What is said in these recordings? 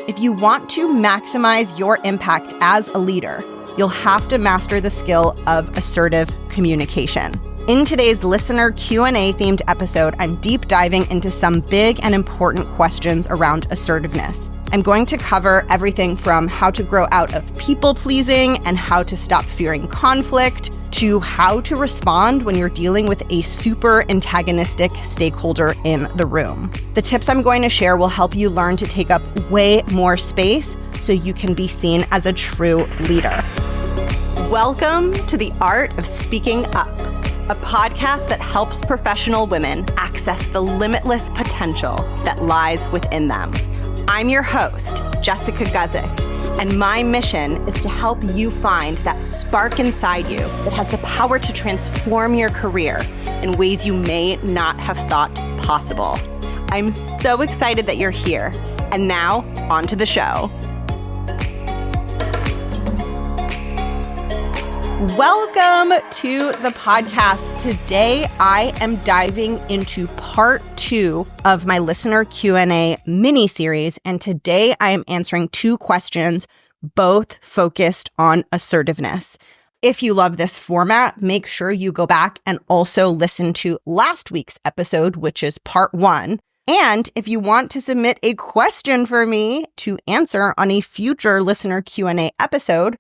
If you want to maximize your impact as a leader, you'll have to master the skill of assertive communication. In today's listener Q&A themed episode, I'm deep diving into some big and important questions around assertiveness. I'm going to cover everything from how to grow out of people-pleasing and how to stop fearing conflict, to how to respond when you're dealing with a super antagonistic stakeholder in the room. The tips I'm going to share will help you learn to take up way more space so you can be seen as a true leader. Welcome to The Art of Speaking Up, a podcast that helps professional women access the limitless potential that lies within them. I'm your host, Jessica Guzik, and my mission is to help you find that spark inside you that has the power to transform your career in ways you may not have thought possible. I'm so excited that you're here. And now, on to the show. Welcome to the podcast. Today, I am diving into part 2 of my listener Q&A mini-series, and today I am answering 2 questions, both focused on assertiveness. If you love this format, make sure you go back and also listen to last week's episode, which is part 1. And if you want to submit a question for me to answer on a future listener Q&A episode,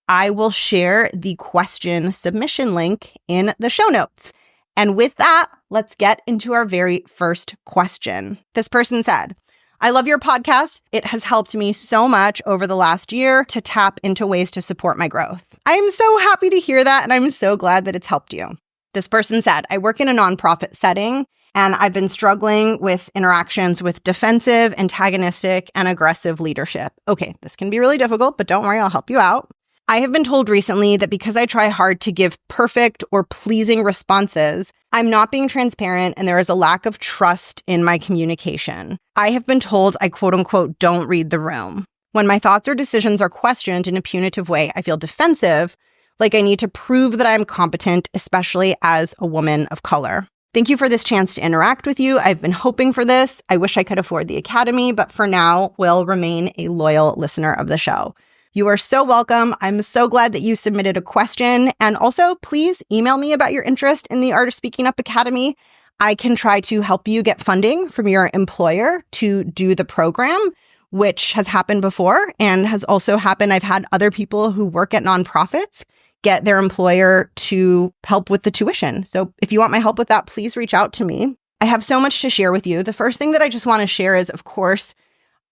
I will share the question submission link in the show notes. And with that, let's get into our very first question. This person said, I love your podcast. It has helped me so much over the last year to tap into ways to support my growth. I am so happy to hear that, and I'm so glad that it's helped you. This person said, I work in a nonprofit setting, and I've been struggling with interactions with defensive, antagonistic, and aggressive leadership. Okay, this can be really difficult, but don't worry, I'll help you out. I have been told recently that because I try hard to give perfect or pleasing responses, I'm not being transparent and there is a lack of trust in my communication. I have been told I quote unquote don't read the room. When my thoughts or decisions are questioned in a punitive way, I feel defensive, like I need to prove that I'm competent, especially as a woman of color. Thank you for this chance to interact with you. I've been hoping for this. I wish I could afford the academy, but for now, will remain a loyal listener of the show. You are so welcome. I'm so glad that you submitted a question. And also, please email me about your interest in the Art of Speaking Up Academy. I can try to help you get funding from your employer to do the program, which has happened before and has also happened. I've had other people who work at nonprofits get their employer to help with the tuition. So if you want my help with that, please reach out to me. I have so much to share with you. The first thing that I just want to share is, of course,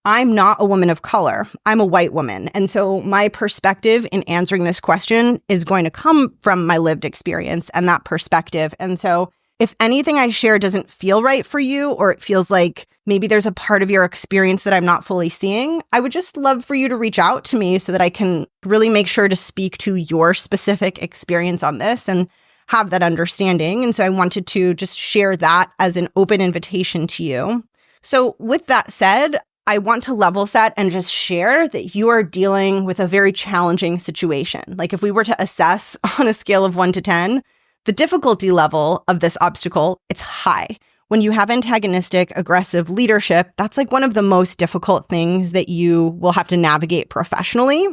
I'm not a woman of color. I'm a white woman. And so my perspective in answering this question is going to come from my lived experience and that perspective. And so if anything I share doesn't feel right for you, or it feels like maybe there's a part of your experience that I'm not fully seeing, I would just love for you to reach out to me so that I can really make sure to speak to your specific experience on this and have that understanding. And so I wanted to just share that as an open invitation to you. So with that said, I want to level set and just share that you are dealing with a very challenging situation. Like if we were to assess on a scale of 1 to 10, the difficulty level of this obstacle, it's high. When you have antagonistic, aggressive leadership, that's like one of the most difficult things that you will have to navigate professionally,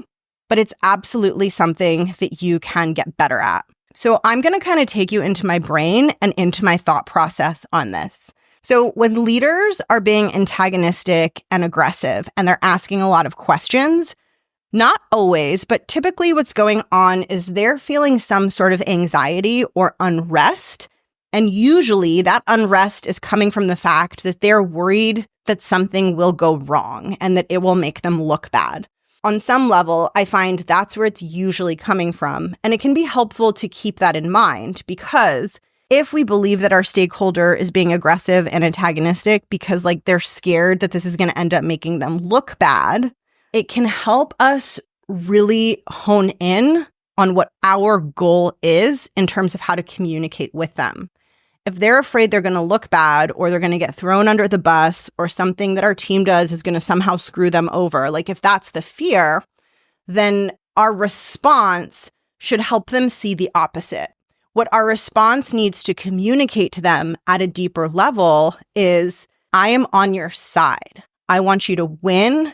but it's absolutely something that you can get better at. So I'm going to kind of take you into my brain and into my thought process on this. So when leaders are being antagonistic and aggressive and they're asking a lot of questions, not always, but typically what's going on is they're feeling some sort of anxiety or unrest. And usually that unrest is coming from the fact that they're worried that something will go wrong and that it will make them look bad. On some level, I find that's where it's usually coming from. And it can be helpful to keep that in mind because if we believe that our stakeholder is being aggressive and antagonistic because they're scared that this is going to end up making them look bad, it can help us really hone in on what our goal is in terms of how to communicate with them. If they're afraid they're going to look bad or they're going to get thrown under the bus or something that our team does is going to somehow screw them over, if that's the fear, then our response should help them see the opposite. What our response needs to communicate to them at a deeper level is, I am on your side. I want you to win.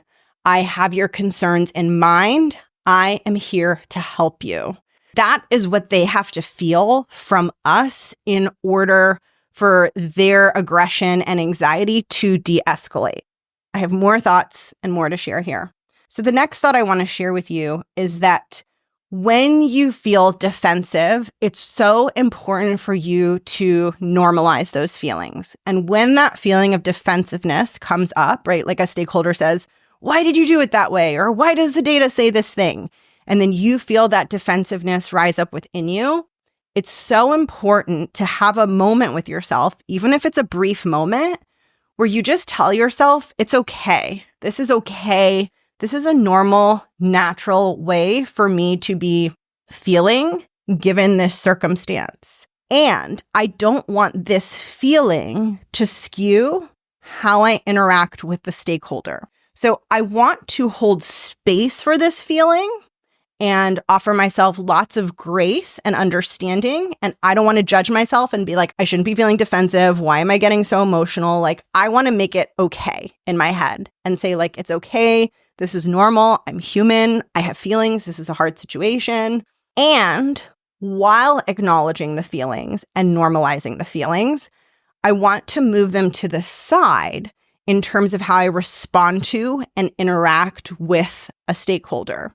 I have your concerns in mind. I am here to help you. That is what they have to feel from us in order for their aggression and anxiety to de-escalate. I have more thoughts and more to share here. So the next thought I want to share with you is that when you feel defensive, it's so important for you to normalize those feelings. And when that feeling of defensiveness comes up, right, like a stakeholder says, why did you do it that way? Or why does the data say this thing? And then you feel that defensiveness rise up within you. It's so important to have a moment with yourself, even if it's a brief moment, where you just tell yourself, it's okay. This is okay. This is a normal, natural way for me to be feeling given this circumstance. And I don't want this feeling to skew how I interact with the stakeholder. So I want to hold space for this feeling and offer myself lots of grace and understanding. And I don't want to judge myself and be like, I shouldn't be feeling defensive. Why am I getting so emotional? Like, I want to make it okay in my head and say, like, it's okay. This is normal. I'm human. I have feelings. This is a hard situation. And while acknowledging the feelings and normalizing the feelings, I want to move them to the side in terms of how I respond to and interact with a stakeholder.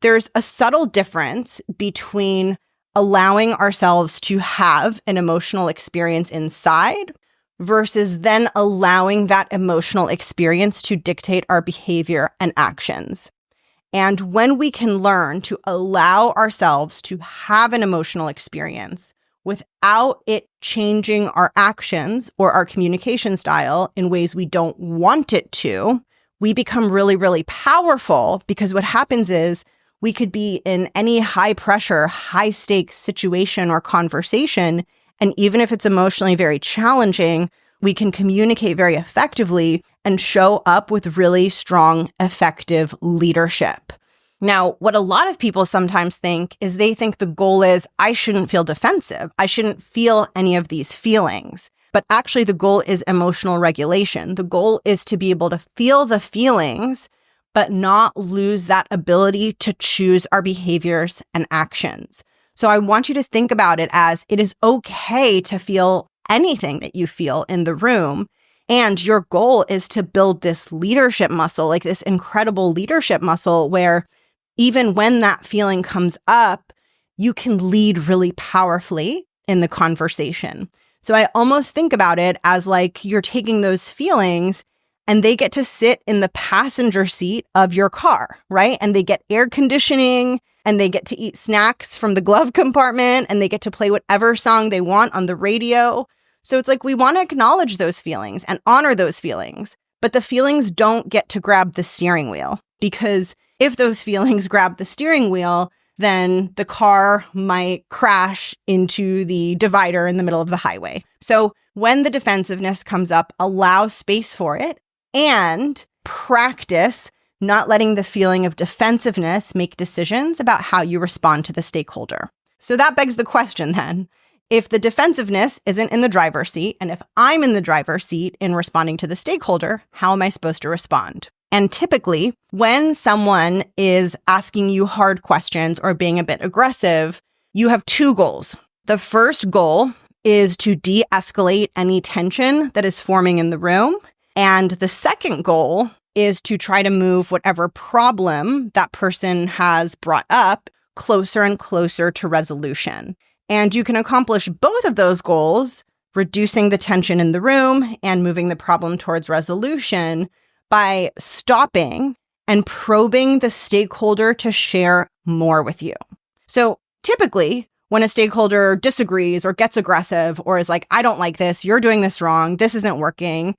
There's a subtle difference between allowing ourselves to have an emotional experience inside versus then allowing that emotional experience to dictate our behavior and actions. And when we can learn to allow ourselves to have an emotional experience without it changing our actions or our communication style in ways we don't want it to, we become really, really powerful, because what happens is we could be in any high pressure, high stakes situation or conversation. And even if it's emotionally very challenging, we can communicate very effectively and show up with really strong, effective leadership. Now, what a lot of people sometimes think is they think the goal is, I shouldn't feel defensive. I shouldn't feel any of these feelings. But actually, the goal is emotional regulation. The goal is to be able to feel the feelings, but not lose that ability to choose our behaviors and actions. So I want you to think about it as it is okay to feel anything that you feel in the room. And your goal is to build this leadership muscle, like this incredible leadership muscle where even when that feeling comes up, you can lead really powerfully in the conversation. So I almost think about it as like you're taking those feelings and they get to sit in the passenger seat of your car, right? And they get air conditioning and they get to eat snacks from the glove compartment and they get to play whatever song they want on the radio. So it's like we want to acknowledge those feelings and honor those feelings, but the feelings don't get to grab the steering wheel, because if those feelings grab the steering wheel, then the car might crash into the divider in the middle of the highway. So when the defensiveness comes up, allow space for it and practice not letting the feeling of defensiveness make decisions about how you respond to the stakeholder. So that begs the question then, if the defensiveness isn't in the driver's seat, and if I'm in the driver's seat in responding to the stakeholder, how am I supposed to respond? And typically, when someone is asking you hard questions or being a bit aggressive, you have two goals. The first goal is to de-escalate any tension that is forming in the room. And the second goal is to try to move whatever problem that person has brought up closer and closer to resolution. And you can accomplish both of those goals, reducing the tension in the room and moving the problem towards resolution, by stopping and probing the stakeholder to share more with you. So typically, when a stakeholder disagrees or gets aggressive or is like, I don't like this, you're doing this wrong, this isn't working,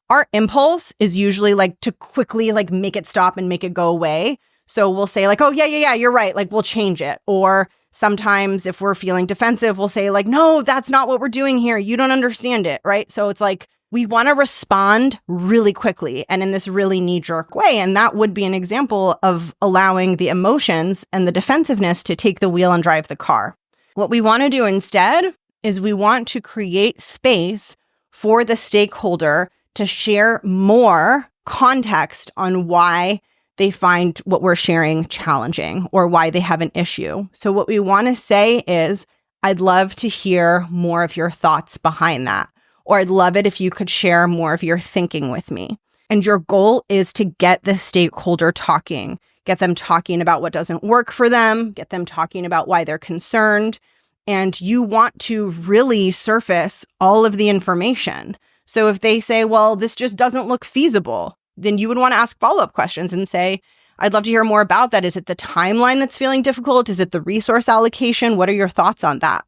our impulse is usually like to quickly like make it stop and make it go away. So we'll say like, oh, yeah, you're right. Like we'll change it. Or sometimes if we're feeling defensive, we'll say like, no, that's not what we're doing here. You don't understand it, right? So it's like, we want to respond really quickly and in this really knee-jerk way. And that would be an example of allowing the emotions and the defensiveness to take the wheel and drive the car. What we want to do instead is we want to create space for the stakeholder to share more context on why they find what we're sharing challenging or why they have an issue. So what we want to say is, I'd love to hear more of your thoughts behind that. Or I'd love it if you could share more of your thinking with me. And your goal is to get the stakeholder talking, get them talking about what doesn't work for them, get them talking about why they're concerned. And you want to really surface all of the information. So if they say, well, this just doesn't look feasible, then you would want to ask follow-up questions and say, I'd love to hear more about that. Is it the timeline that's feeling difficult? Is it the resource allocation? What are your thoughts on that?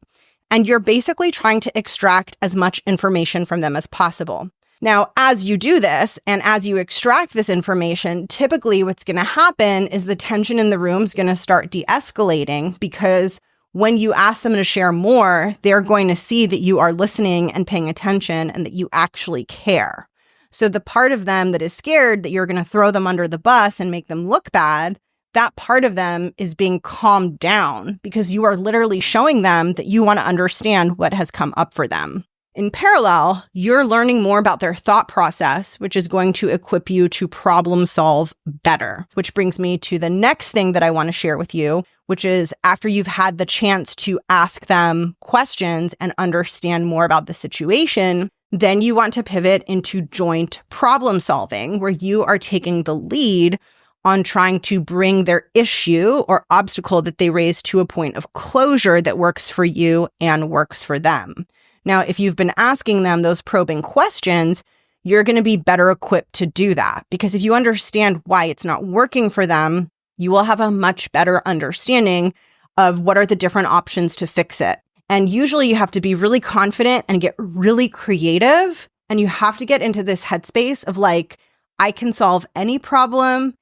And you're basically trying to extract as much information from them as possible. Now, as you do this and as you extract this information, typically what's going to happen is the tension in the room is going to start de-escalating, because when you ask them to share more, they're going to see that you are listening and paying attention and that you actually care. So the part of them that is scared that you're going to throw them under the bus and make them look bad, that part of them is being calmed down because you are literally showing them that you want to understand what has come up for them. In parallel, you're learning more about their thought process, which is going to equip you to problem solve better. Which brings me to the next thing that I want to share with you, which is after you've had the chance to ask them questions and understand more about the situation, then you want to pivot into joint problem solving, where you are taking the lead on trying to bring their issue or obstacle that they raise to a point of closure that works for you and works for them. Now, if you've been asking them those probing questions, you're going to be better equipped to do that. Because if you understand why it's not working for them, you will have a much better understanding of what are the different options to fix it. And usually you have to be really confident and get really creative. And you have to get into this headspace of like, I can solve any problem,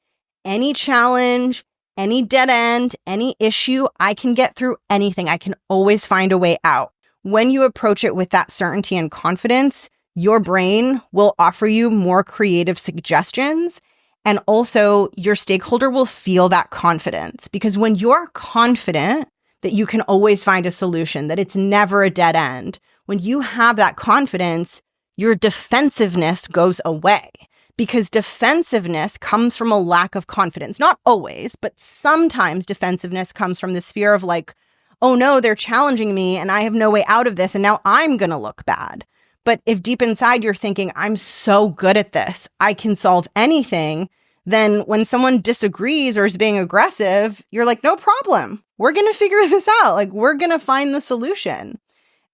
any challenge, any dead end, any issue. I can get through anything. I can always find a way out. When you approach it with that certainty and confidence, your brain will offer you more creative suggestions. And also your stakeholder will feel that confidence, because when you're confident that you can always find a solution, that it's never a dead end, when you have that confidence, your defensiveness goes away, because defensiveness comes from a lack of confidence. Not always, but sometimes defensiveness comes from this fear of like, oh no, they're challenging me and I have no way out of this and now I'm going to look bad. But if deep inside you're thinking, I'm so good at this, I can solve anything, then when someone disagrees or is being aggressive, you're like, no problem. We're going to figure this out. Like, we're going to find the solution.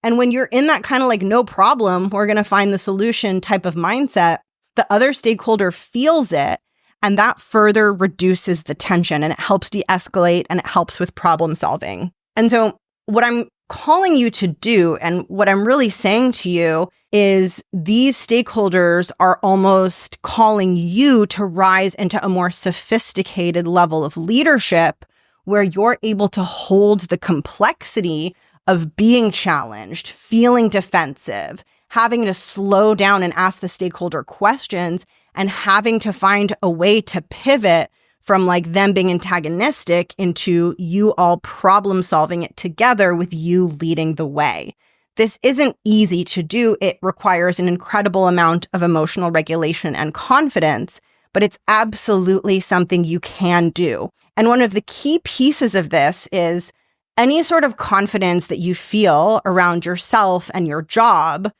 And when you're in that kind of like, no problem, we're going to find the solution type of mindset, the other stakeholder feels it. And that further reduces the tension and it helps de-escalate and it helps with problem solving. And so what I'm calling you to do and what I'm really saying to you is these stakeholders are almost calling you to rise into a more sophisticated level of leadership where you're able to hold the complexity of being challenged, feeling defensive, having to slow down and ask the stakeholder questions, and having to find a way to pivot from like them being antagonistic into you all problem solving it together with you leading the way. This isn't easy to do. It requires an incredible amount of emotional regulation and confidence, but it's absolutely something you can do. And one of the key pieces of this is any sort of confidence that you feel around yourself and your job,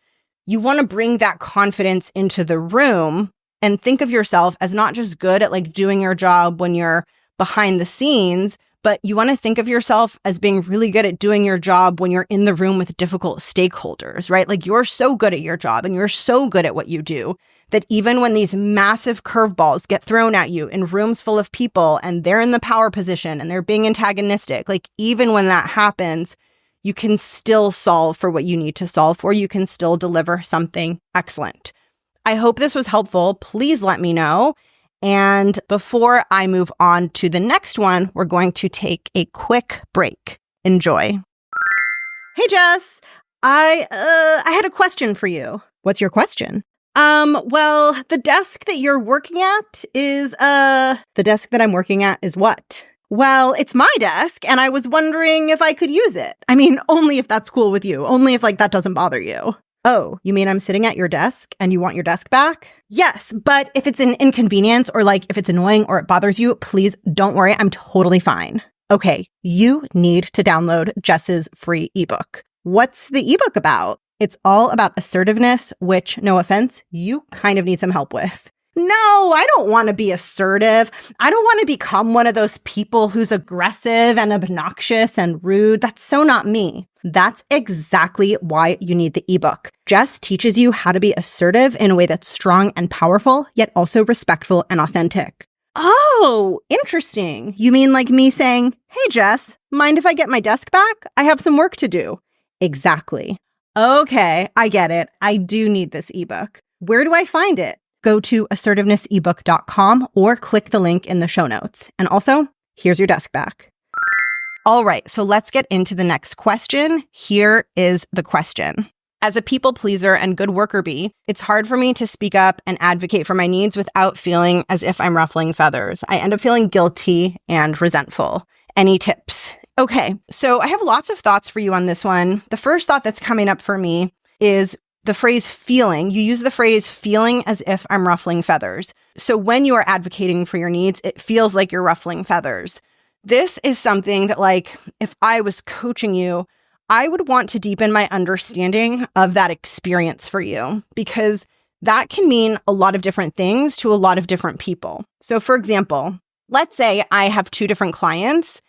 you want to bring that confidence into the room and think of yourself as not just good at like doing your job when you're behind the scenes, but you want to think of yourself as being really good at doing your job when you're in the room with difficult stakeholders, right? Like you're so good at your job and you're so good at what you do that even when these massive curveballs get thrown at you in rooms full of people and they're in the power position and they're being antagonistic, like even when that happens, you can still solve for what you need to solve for. You can still deliver something excellent. I hope this was helpful. Please let me know. And before I move on to the next one, we're going to take a quick break. Enjoy. Hey, Jess. I had a question for you. What's your question? Well, the desk that you're working at is, the desk that I'm working at is what? Well, it's my desk, and I was wondering if I could use it. I mean, only if that's cool with you. Only if, like, that doesn't bother you. Oh, you mean I'm sitting at your desk and you want your desk back? Yes, but if it's an inconvenience or like if it's annoying or it bothers you, please don't worry. I'm totally fine. Okay, you need to download Jess's free ebook. What's the ebook about? It's all about assertiveness, which, no offense, you kind of need some help with. No, I don't want to be assertive. I don't want to become one of those people who's aggressive and obnoxious and rude. That's so not me. That's exactly why you need the ebook. Jess teaches you how to be assertive in a way that's strong and powerful, yet also respectful and authentic. Oh, interesting. You mean like me saying, hey, Jess, mind if I get my desk back? I have some work to do. Exactly. Okay, I get it. I do need this ebook. Where do I find it? Go to assertivenessebook.com or click the link in the show notes. And also, here's your desk back. All right, so let's get into the next question. Here is the question. As a people pleaser and good worker bee, it's hard for me to speak up and advocate for my needs without feeling as if I'm ruffling feathers. I end up feeling guilty and resentful. Any tips? Okay, so I have lots of thoughts for you on this one. The first thought that's coming up for me is the phrase feeling. You use the phrase feeling as if I'm ruffling feathers. So when you are advocating for your needs, it feels like you're ruffling feathers. This is something that, like, if I was coaching you, I would want to deepen my understanding of that experience for you, because that can mean a lot of different things to a lot of different people. So for example, let's say I have two different clients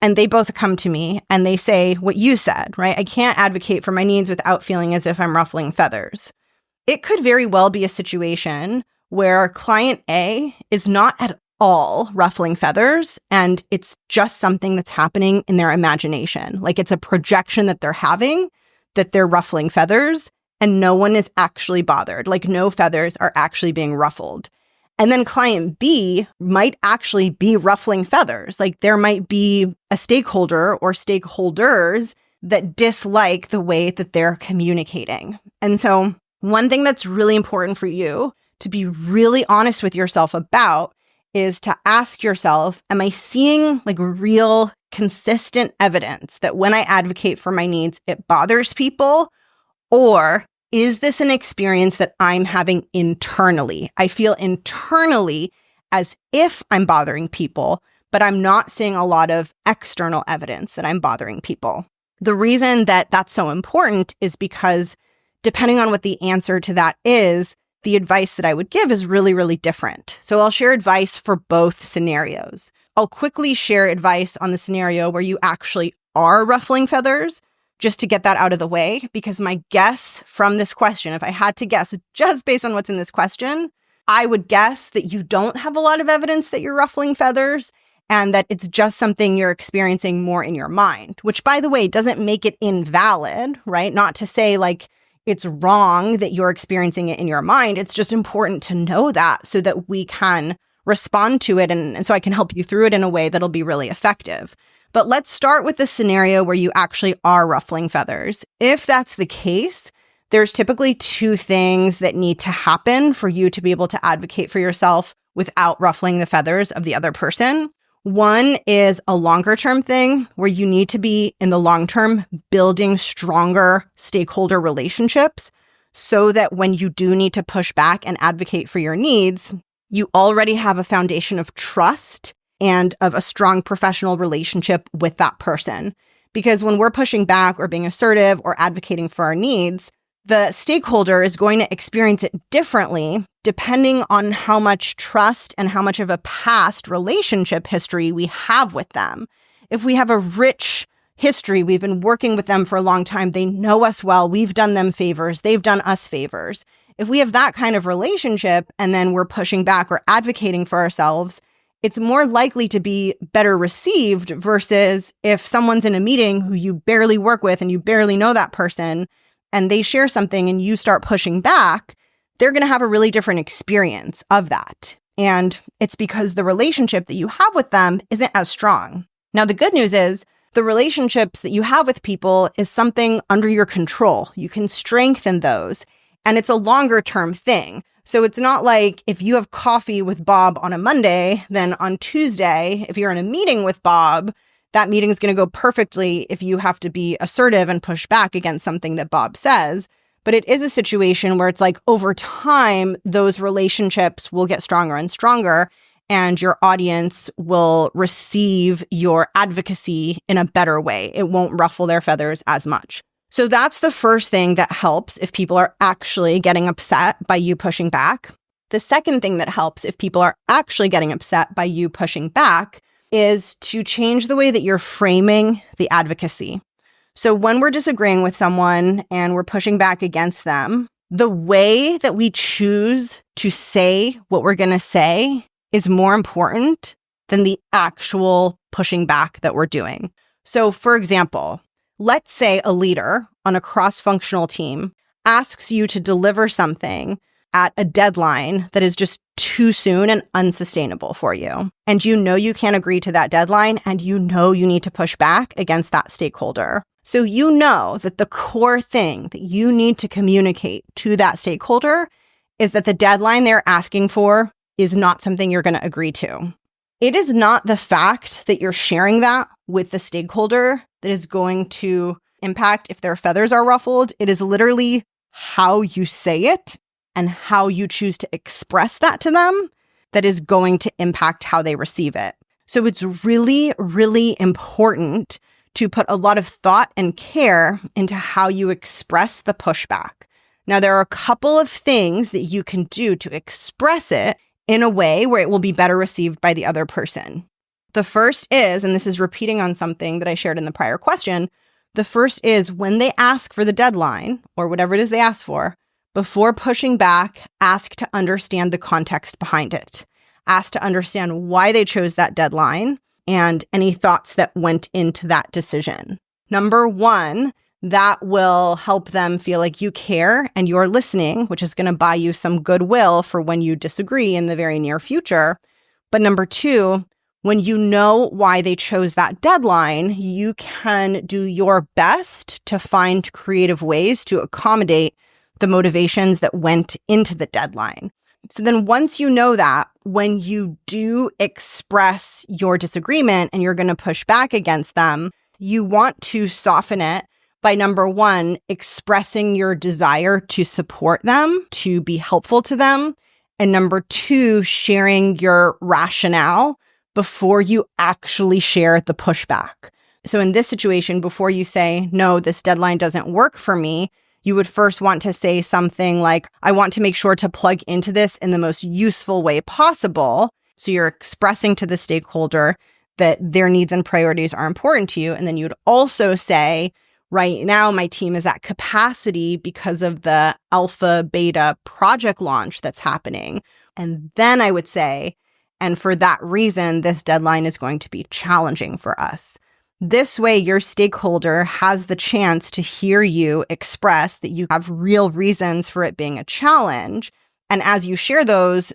and they both come to me and they say what you said, right? I can't advocate for my needs without feeling as if I'm ruffling feathers. It could very well be a situation where client A is not at all ruffling feathers and it's just something that's happening in their imagination. Like it's a projection that they're having that they're ruffling feathers and no one is actually bothered. Like no feathers are actually being ruffled. And then client B might actually be ruffling feathers. Like there might be a stakeholder or stakeholders that dislike the way that they're communicating. And so one thing that's really important for you to be really honest with yourself about is to ask yourself, am I seeing like real consistent evidence that when I advocate for my needs, it bothers people? Or is this an experience that I'm having internally? I feel internally as if I'm bothering people, but I'm not seeing a lot of external evidence that I'm bothering people. The reason that that's so important is because depending on what the answer to that is, the advice that I would give is really, really different. So I'll share advice for both scenarios. I'll quickly share advice on the scenario where you actually are ruffling feathers, just to get that out of the way, because my guess from this question, if I had to guess just based on what's in this question, I would guess that you don't have a lot of evidence that you're ruffling feathers and that it's just something you're experiencing more in your mind, which, by the way, doesn't make it invalid, right? Not to say like it's wrong that you're experiencing it in your mind. It's just important to know that so that we can respond to it and so I can help you through it in a way that'll be really effective. But let's start with the scenario where you actually are ruffling feathers. If that's the case, there's typically two things that need to happen for you to be able to advocate for yourself without ruffling the feathers of the other person. One is a longer term thing where you need to be in the long term building stronger stakeholder relationships so that when you do need to push back and advocate for your needs, you already have a foundation of trust and of a strong professional relationship with that person. Because when we're pushing back or being assertive or advocating for our needs, the stakeholder is going to experience it differently depending on how much trust and how much of a past relationship history we have with them. If we have a rich history, we've been working with them for a long time, they know us well, we've done them favors, they've done us favors. If we have that kind of relationship and then we're pushing back or advocating for ourselves, it's more likely to be better received versus if someone's in a meeting who you barely work with and you barely know that person and they share something and you start pushing back, they're going to have a really different experience of that. And it's because the relationship that you have with them isn't as strong. Now, the good news is the relationships that you have with people is something under your control. You can strengthen those. And it's a longer term thing. So it's not like if you have coffee with Bob on a Monday, then on Tuesday, if you're in a meeting with Bob, that meeting is going to go perfectly if you have to be assertive and push back against something that Bob says. But it is a situation where it's like over time, those relationships will get stronger and stronger, and your audience will receive your advocacy in a better way. It won't ruffle their feathers as much. So that's the first thing that helps if people are actually getting upset by you pushing back. The second thing that helps if people are actually getting upset by you pushing back is to change the way that you're framing the advocacy. So when we're disagreeing with someone and we're pushing back against them, the way that we choose to say what we're going to say is more important than the actual pushing back that we're doing. So for example, let's say a leader on a cross-functional team asks you to deliver something at a deadline that is just too soon and unsustainable for you. And you know you can't agree to that deadline, and you know you need to push back against that stakeholder. So you know that the core thing that you need to communicate to that stakeholder is that the deadline they're asking for is not something you're going to agree to. It is not the fact that you're sharing that with the stakeholder that is going to impact if their feathers are ruffled. It is literally how you say it and how you choose to express that to them that is going to impact how they receive it. So it's really, really important to put a lot of thought and care into how you express the pushback. Now, there are a couple of things that you can do to express it in a way where it will be better received by the other person. The first is, and this is repeating on something that I shared in the prior question, the first is when they ask for the deadline or whatever it is they ask for, before pushing back, ask to understand the context behind it. Ask to understand why they chose that deadline and any thoughts that went into that decision. Number one, that will help them feel like you care and you're listening, which is going to buy you some goodwill for when you disagree in the very near future. But number two, when you know why they chose that deadline, you can do your best to find creative ways to accommodate the motivations that went into the deadline. So then once you know that, when you do express your disagreement and you're going to push back against them, you want to soften it by number one, expressing your desire to support them, to be helpful to them. And number two, sharing your rationale before you actually share the pushback. So in this situation, before you say, no, this deadline doesn't work for me, you would first want to say something like, I want to make sure to plug into this in the most useful way possible. So you're expressing to the stakeholder that their needs and priorities are important to you. And then you'd also say, right now, my team is at capacity because of the alpha beta project launch that's happening. And then I would say, and for that reason, this deadline is going to be challenging for us. This way, your stakeholder has the chance to hear you express that you have real reasons for it being a challenge. And as you share those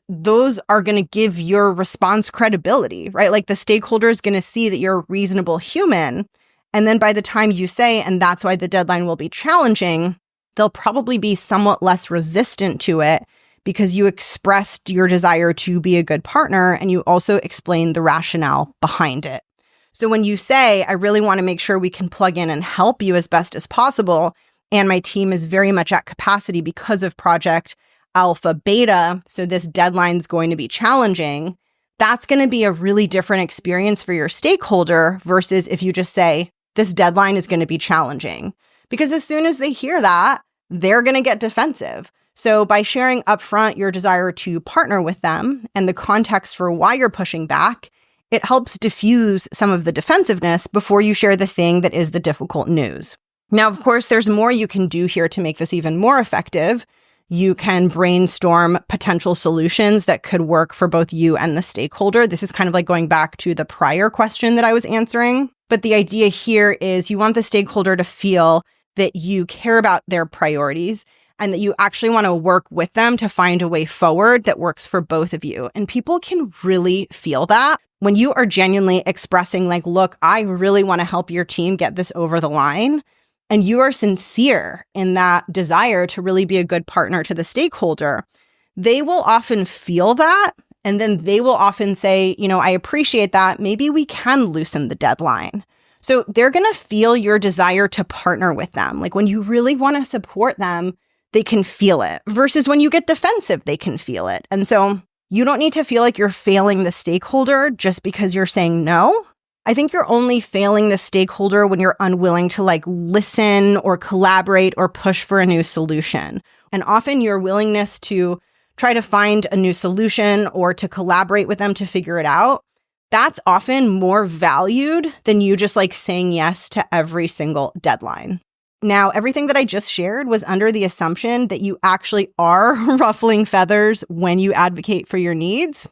are going to give your response credibility, right? Like the stakeholder is going to see that you're a reasonable human. And then by the time you say, and that's why the deadline will be challenging, they'll probably be somewhat less resistant to it because you expressed your desire to be a good partner and you also explained the rationale behind it. So when you say, I really want to make sure we can plug in and help you as best as possible, and my team is very much at capacity because of Project Alpha Beta, so this deadline's going to be challenging, that's going to be a really different experience for your stakeholder versus if you just say, this deadline is going to be challenging. Because as soon as they hear that, they're going to get defensive. So by sharing upfront your desire to partner with them and the context for why you're pushing back, it helps diffuse some of the defensiveness before you share the thing that is the difficult news. Now, of course, there's more you can do here to make this even more effective. You can brainstorm potential solutions that could work for both you and the stakeholder. This is kind of like going back to the prior question that I was answering. But the idea here is you want the stakeholder to feel that you care about their priorities and that you actually want to work with them to find a way forward that works for both of you. And people can really feel that when you are genuinely expressing like, look, I really want to help your team get this over the line. And you are sincere in that desire to really be a good partner to the stakeholder. They will often feel that. And then they will often say, I appreciate that. Maybe we can loosen the deadline. So they're going to feel your desire to partner with them. Like when you really want to support them, they can feel it, versus when you get defensive, they can feel it. And so you don't need to feel like you're failing the stakeholder just because you're saying no. I think you're only failing the stakeholder when you're unwilling to listen or collaborate or push for a new solution. And often your willingness to try to find a new solution or to collaborate with them to figure it out, that's often more valued than you just saying yes to every single deadline. Now, everything that I just shared was under the assumption that you actually are ruffling feathers when you advocate for your needs.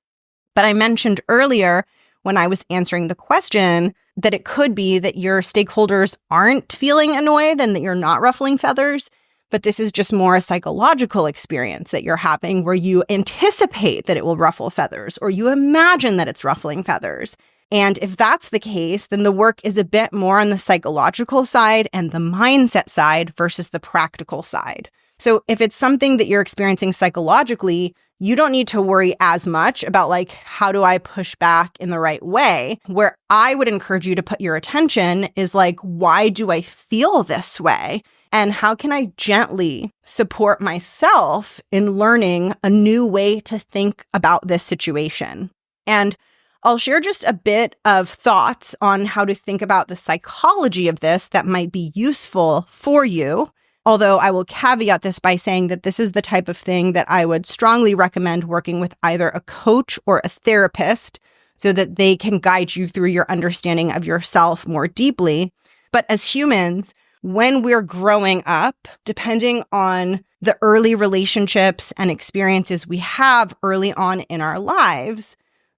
But I mentioned earlier when I was answering the question that it could be that your stakeholders aren't feeling annoyed and that you're not ruffling feathers, but this is just more a psychological experience that you're having where you anticipate that it will ruffle feathers or you imagine that it's ruffling feathers. And if that's the case, then the work is a bit more on the psychological side and the mindset side versus the practical side. So if it's something that you're experiencing psychologically, you don't need to worry as much about how do I push back in the right way? Where I would encourage you to put your attention is why do I feel this way? And how can I gently support myself in learning a new way to think about this situation? And I'll share just a bit of thoughts on how to think about the psychology of this that might be useful for you. Although I will caveat this by saying that this is the type of thing that I would strongly recommend working with either a coach or a therapist so that they can guide you through your understanding of yourself more deeply. But as humans, when we're growing up, depending on the early relationships and experiences we have early on in our lives,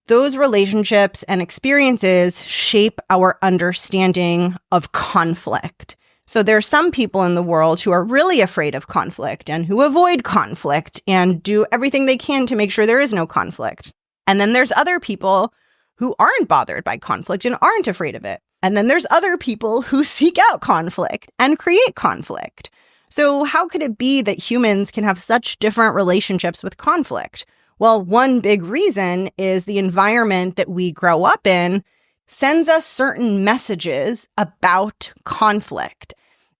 those relationships and experiences shape our understanding of conflict. So there's some people in the world who are really afraid of conflict and who avoid conflict and do everything they can to make sure there is no conflict. And then there's other people who aren't bothered by conflict and aren't afraid of it. And then there's other people who seek out conflict and create conflict. So how could it be that humans can have such different relationships with conflict? Well, one big reason is the environment that we grow up in sends us certain messages about conflict.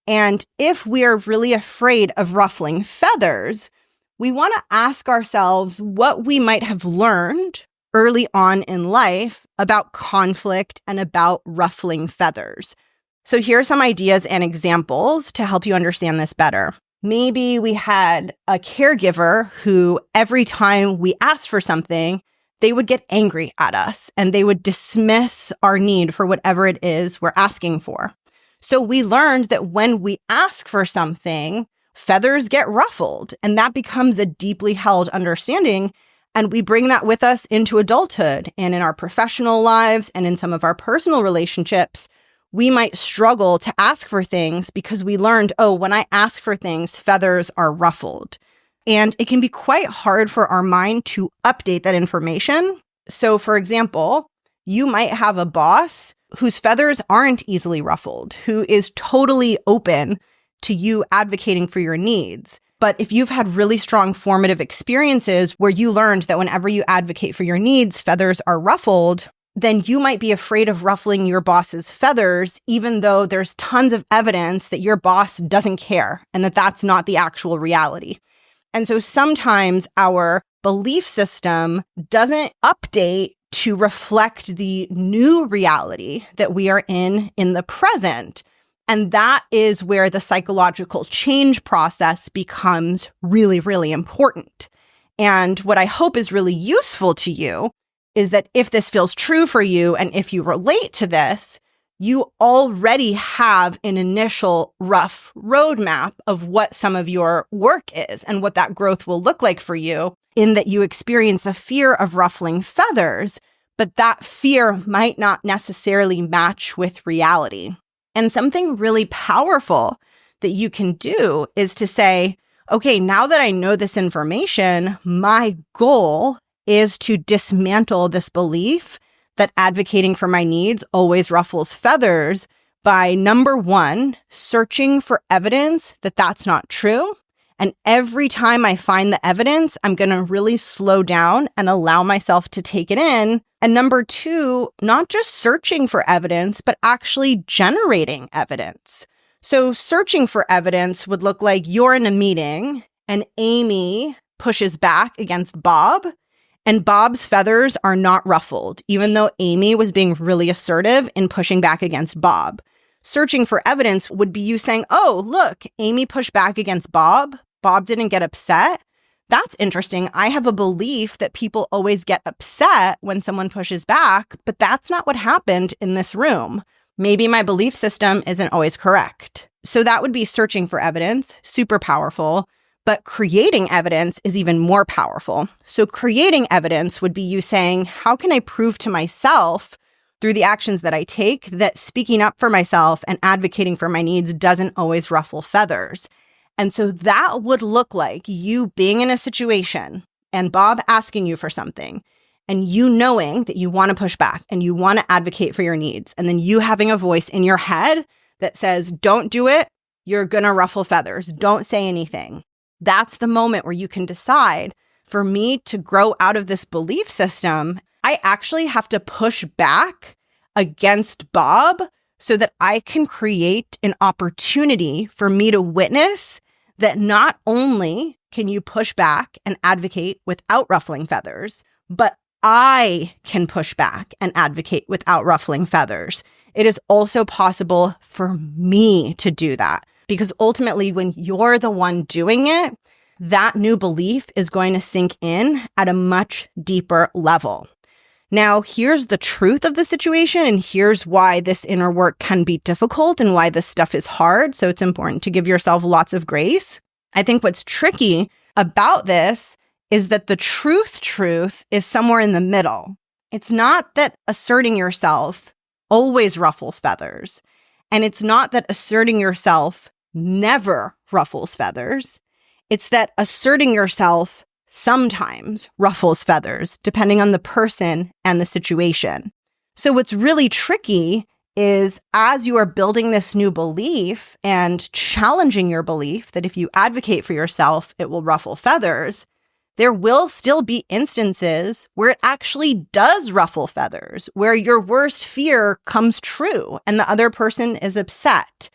And if we are really afraid of ruffling feathers, we want to ask ourselves what we might have learned early on in life about conflict and about ruffling feathers. So here are some ideas and examples to help you understand this better. Maybe we had a caregiver who every time we asked for something, they would get angry at us and they would dismiss our need for whatever it is we're asking for. So we learned that when we ask for something, feathers get ruffled, and that becomes a deeply held understanding. And we bring that with us into adulthood and in our professional lives and in some of our personal relationships. We might struggle to ask for things because we learned, when I ask for things, feathers are ruffled. And it can be quite hard for our mind to update that information. So, for example, you might have a boss whose feathers aren't easily ruffled, who is totally open to you advocating for your needs. But if you've had really strong formative experiences where you learned that whenever you advocate for your needs, feathers are ruffled, then you might be afraid of ruffling your boss's feathers, even though there's tons of evidence that your boss doesn't care and that that's not the actual reality. And so sometimes our belief system doesn't update to reflect the new reality that we are in the present. And that is where the psychological change process becomes really, really important. And what I hope is really useful to you is that if this feels true for you and if you relate to this, you already have an initial rough roadmap of what some of your work is and what that growth will look like for you, in that you experience a fear of ruffling feathers, but that fear might not necessarily match with reality. And something really powerful that you can do is to say, okay, now that I know this information, my goal is to dismantle this belief that advocating for my needs always ruffles feathers by, number one, searching for evidence that that's not true. And every time I find the evidence, I'm going to really slow down and allow myself to take it in. And number two, not just searching for evidence, but actually generating evidence. So searching for evidence would look like you're in a meeting and Amy pushes back against Bob, and Bob's feathers are not ruffled, even though Amy was being really assertive in pushing back against Bob. Searching for evidence would be you saying, oh, look, Amy pushed back against Bob. Bob didn't get upset. That's interesting. I have a belief that people always get upset when someone pushes back, but that's not what happened in this room. Maybe my belief system isn't always correct. So that would be searching for evidence, super powerful. But creating evidence is even more powerful. So creating evidence would be you saying, how can I prove to myself through the actions that I take that speaking up for myself and advocating for my needs doesn't always ruffle feathers? And so that would look like you being in a situation and Bob asking you for something and you knowing that you want to push back and you want to advocate for your needs. And then you having a voice in your head that says, don't do it. You're going to ruffle feathers. Don't say anything. That's the moment where you can decide, for me to grow out of this belief system, I actually have to push back against Bob so that I can create an opportunity for me to witness that not only can you push back and advocate without ruffling feathers, but I can push back and advocate without ruffling feathers. It is also possible for me to do that. Because ultimately, when you're the one doing it, that new belief is going to sink in at a much deeper level. Now, here's the truth of the situation, and here's why this inner work can be difficult and why this stuff is hard. So it's important to give yourself lots of grace. I think what's tricky about this is that the truth is somewhere in the middle. It's not that asserting yourself always ruffles feathers. And it's not that asserting yourself never ruffles feathers. It's that asserting yourself sometimes ruffles feathers, depending on the person and the situation. So what's really tricky is as you are building this new belief and challenging your belief that if you advocate for yourself, it will ruffle feathers, there will still be instances where it actually does ruffle feathers, where your worst fear comes true and the other person is upset.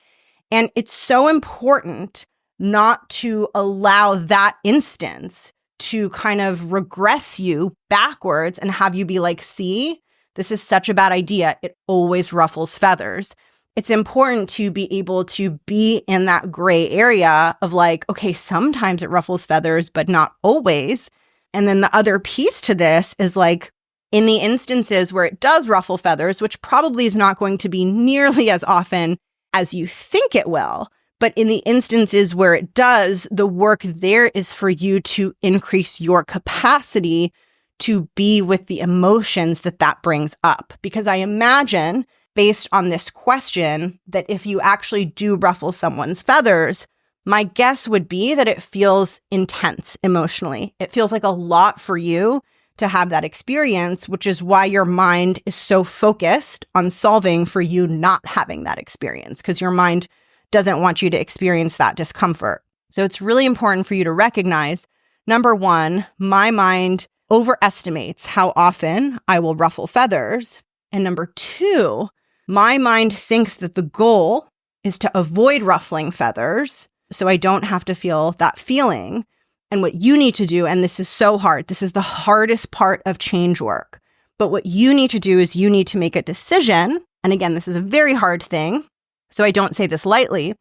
And it's so important not to allow that instance to kind of regress you backwards and have you be like, see, this is such a bad idea. It always ruffles feathers. It's important to be able to be in that gray area of like, okay, sometimes it ruffles feathers, but not always. And then the other piece to this is like, in the instances where it does ruffle feathers, which probably is not going to be nearly as often as you think it will, but in the instances where it does, the work there is for you to increase your capacity to be with the emotions that that brings up. Because I imagine, based on this question, that if you actually do ruffle someone's feathers, my guess would be that it feels intense emotionally. It feels like a lot for you to have that experience, which is why your mind is so focused on solving for you not having that experience, because your mind doesn't want you to experience that discomfort. So it's really important for you to recognize, number one, my mind overestimates how often I will ruffle feathers. And number two, my mind thinks that the goal is to avoid ruffling feathers so I don't have to feel that feeling. And what you need to do, and this is so hard, this is the hardest part of change work, but what you need to do is you need to make a decision. And again, this is a very hard thing, so I don't say this lightly,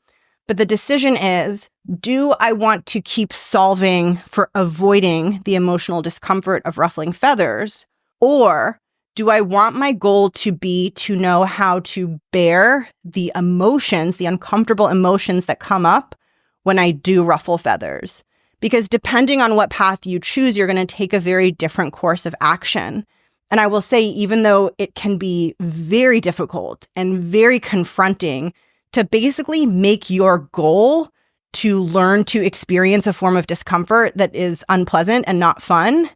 but the decision is, do I want to keep solving for avoiding the emotional discomfort of ruffling feathers? Or do I want my goal to be to know how to bear the emotions, the uncomfortable emotions that come up when I do ruffle feathers? Because depending on what path you choose, you're going to take a very different course of action. And I will say, even though it can be very difficult and very confronting to basically make your goal to learn to experience a form of discomfort that is unpleasant and not fun,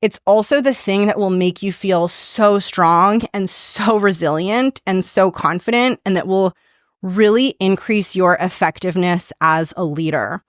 it's also the thing that will make you feel so strong and so resilient and so confident, and that will really increase your effectiveness as a leader.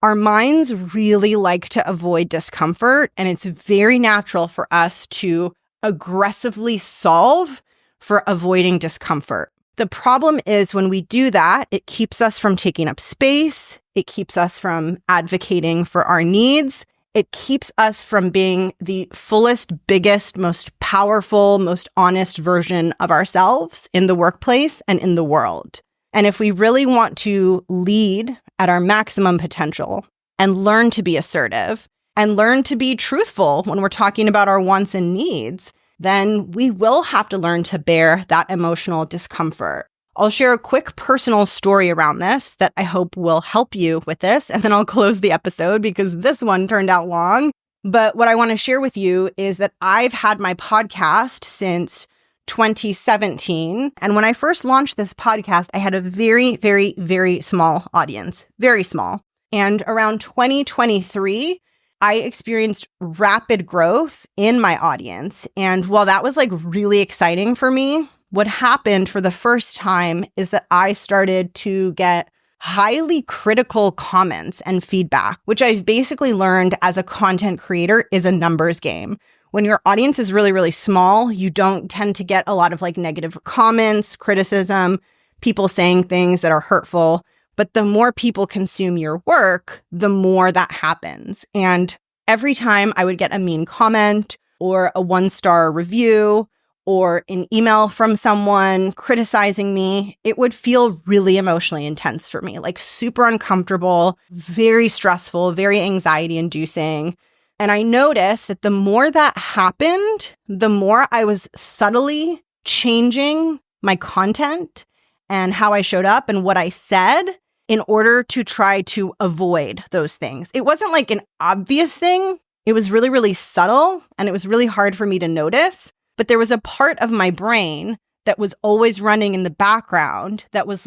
Our minds really like to avoid discomfort, and it's very natural for us to aggressively solve for avoiding discomfort. The problem is when we do that, it keeps us from taking up space. It keeps us from advocating for our needs. It keeps us from being the fullest, biggest, most powerful, most honest version of ourselves in the workplace and in the world. And if we really want to lead at our maximum potential and learn to be assertive and learn to be truthful when we're talking about our wants and needs, then we will have to learn to bear that emotional discomfort. I'll share a quick personal story around this that I hope will help you with this, and then I'll close the episode because this one turned out long. But what I want to share with you is that I've had my podcast since 2017. And when I first launched this podcast, I had a very, very, very small audience, very small. And around 2023, I experienced rapid growth in my audience. And while that was really exciting for me, what happened for the first time is that I started to get highly critical comments and feedback, which I've basically learned as a content creator is a numbers game. When your audience is really, really small, you don't tend to get a lot of negative comments, criticism, people saying things that are hurtful. But the more people consume your work, the more that happens. And every time I would get a mean comment or a 1-star review or an email from someone criticizing me, it would feel really emotionally intense for me, super uncomfortable, very stressful, very anxiety-inducing. And I noticed that the more that happened, the more I was subtly changing my content and how I showed up and what I said in order to try to avoid those things. It wasn't an obvious thing. It was really, really subtle, and it was really hard for me to notice. But there was a part of my brain that was always running in the background that was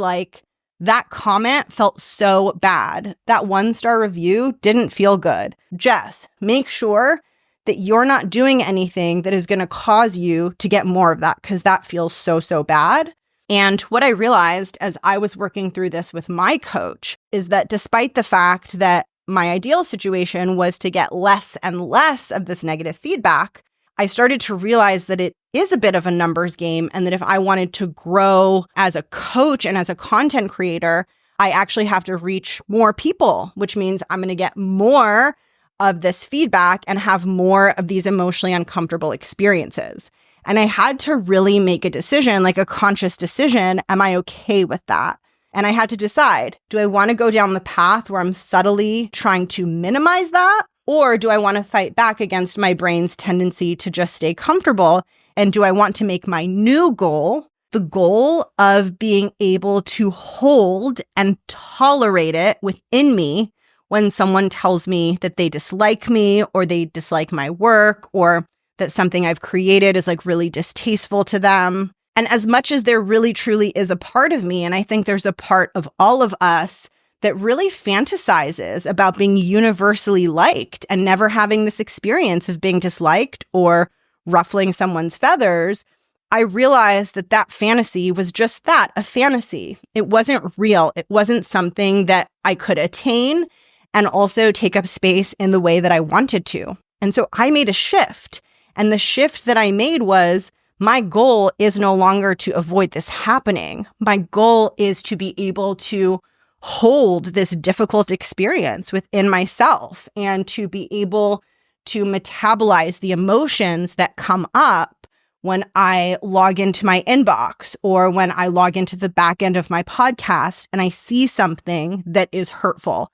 that comment felt so bad. That 1-star review didn't feel good. Jess, make sure that you're not doing anything that is going to cause you to get more of that because that feels so, so bad. And what I realized as I was working through this with my coach is that despite the fact that my ideal situation was to get less and less of this negative feedback, I started to realize that it is a bit of a numbers game, and that if I wanted to grow as a coach and as a content creator, I actually have to reach more people, which means I'm going to get more of this feedback and have more of these emotionally uncomfortable experiences. And I had to really make a decision, a conscious decision. Am I okay with that? And I had to decide, do I want to go down the path where I'm subtly trying to minimize that? Or do I want to fight back against my brain's tendency to just stay comfortable? And do I want to make my new goal the goal of being able to hold and tolerate it within me when someone tells me that they dislike me or they dislike my work or that something I've created is really distasteful to them? And as much as there really truly is a part of me, and I think there's a part of all of us that really fantasizes about being universally liked and never having this experience of being disliked or ruffling someone's feathers, I realized that that fantasy was just that, a fantasy. It wasn't real. It wasn't something that I could attain and also take up space in the way that I wanted to. And so I made a shift. And the shift that I made was my goal is no longer to avoid this happening. My goal is to be able to hold this difficult experience within myself and to be able to metabolize the emotions that come up when I log into my inbox or when I log into the back end of my podcast and I see something that is hurtful.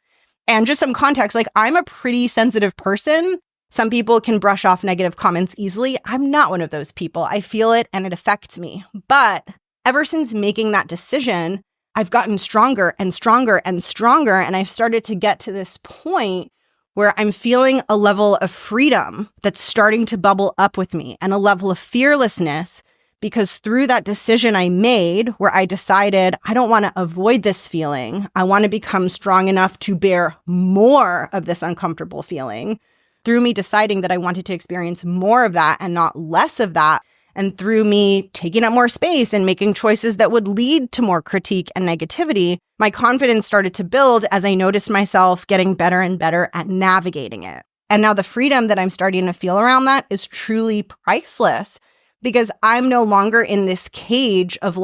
And just some context, I'm a pretty sensitive person. Some people can brush off negative comments easily. I'm not one of those people. I feel it and it affects me. But ever since making that decision, I've gotten stronger and stronger and stronger. And I've started to get to this point where I'm feeling a level of freedom that's starting to bubble up with me and a level of fearlessness because through that decision I made where I decided I don't want to avoid this feeling, I want to become strong enough to bear more of this uncomfortable feeling. Through me deciding that I wanted to experience more of that and not less of that, and through me taking up more space and making choices that would lead to more critique and negativity, my confidence started to build as I noticed myself getting better and better at navigating it. And now the freedom that I'm starting to feel around that is truly priceless because I'm no longer in this cage of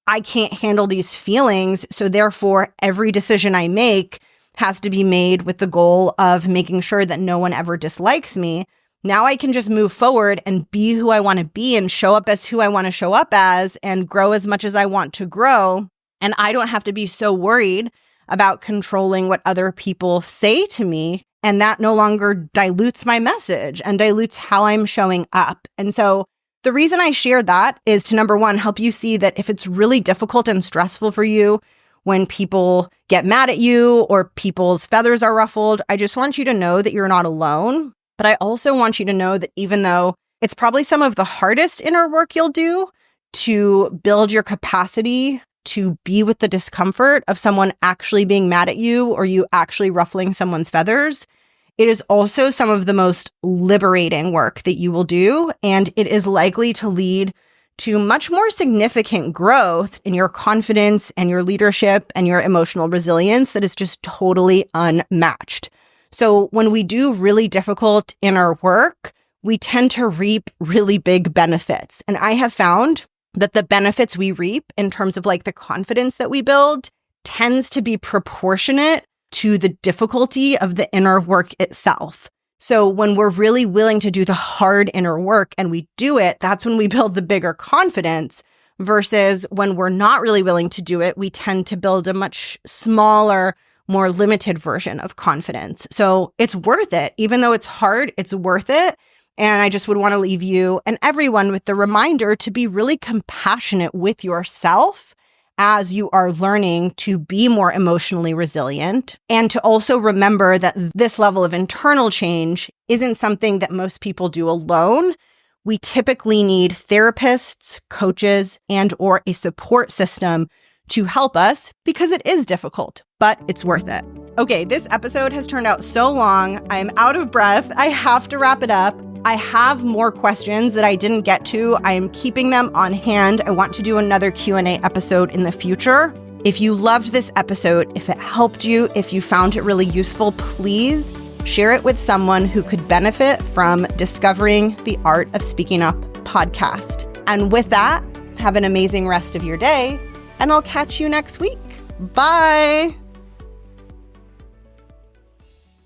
I can't handle these feelings. So therefore, every decision I make has to be made with the goal of making sure that no one ever dislikes me. Now I can just move forward and be who I want to be and show up as who I want to show up as and grow as much as I want to grow. And I don't have to be so worried about controlling what other people say to me. And that no longer dilutes my message and dilutes how I'm showing up. And so the reason I share that is to, number one, help you see that if it's really difficult and stressful for you when people get mad at you or people's feathers are ruffled, I just want you to know that you're not alone. But I also want you to know that even though it's probably some of the hardest inner work you'll do to build your capacity to be with the discomfort of someone actually being mad at you or you actually ruffling someone's feathers, it is also some of the most liberating work that you will do. And it is likely to lead to much more significant growth in your confidence and your leadership and your emotional resilience that is just totally unmatched. So when we do really difficult inner work, we tend to reap really big benefits. And I have found that the benefits we reap in terms of like the confidence that we build tends to be proportionate to the difficulty of the inner work itself. So when we're really willing to do the hard inner work and we do it, that's when we build the bigger confidence, versus when we're not really willing to do it, we tend to build a much smaller, more limited version of confidence. So it's worth it. Even though it's hard, it's worth it. And I just would want to leave you and everyone with the reminder to be really compassionate with yourself as you are learning to be more emotionally resilient, and to also remember that this level of internal change isn't something that most people do alone. We typically need therapists, coaches, and/or a support system to help us because it is difficult, but it's worth it. Okay, this episode has turned out so long. I am out of breath. I have to wrap it up. I have more questions that I didn't get to. I am keeping them on hand. I want to do another Q&A episode in the future. If you loved this episode, if it helped you, if you found it really useful, please share it with someone who could benefit from discovering the Art of Speaking Up podcast. And with that, have an amazing rest of your day, and I'll catch you next week. Bye.